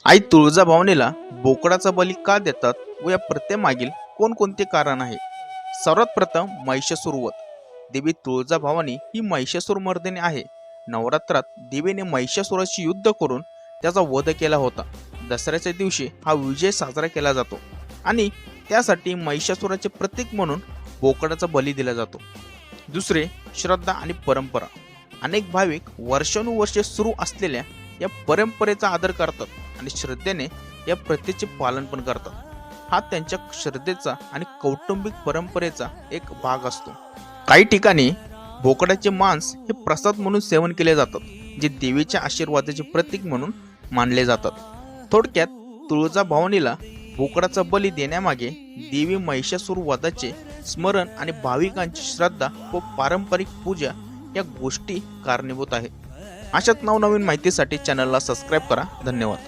आई तुळजाभवानीला बोकडाचा बली का देतात व या प्रथेमागील कोणकोणते कारण आहे? सर्वात प्रथम महिषासुर वध. देवी तुळजाभवानी ही महिषासुर मर्दिनी आहे. नवरात्रात देवीने महिषासुराशी युद्ध करून त्याचा वध केला होता. दसऱ्याच्या दिवशी हा विजय साजरा केला जातो आणि त्यासाठी महिषासुराचे प्रतीक म्हणून बोकडाचा बली दिला जातो. दुसरे, श्रद्धा आणि परंपरा. अनेक भाविक वर्षानुवर्षे सुरू असलेल्या या परंपरेचा आदर करतात आणि श्रद्धेने या प्रथेचे पालन पण करतात. हा त्यांच्या श्रद्धेचा आणि कौटुंबिक परंपरेचा एक भाग असतो. काही ठिकाणी बोकडाचे मांस हे प्रसाद म्हणून सेवन केले जातात, जे देवीच्या आशीर्वादाचे प्रतीक म्हणून मानले जातात. थोडक्यात तुळजाभवानीला बोकडाचा बली देण्यामागे देवी महिषासुर वधाचे स्मरण आणि भाविकांची श्रद्धा व पारंपरिक पूजा या गोष्टी कारणीभूत आहेत. अशाच नवनवीन माहितीसाठी चॅनलला सबस्क्राईब करा. धन्यवाद.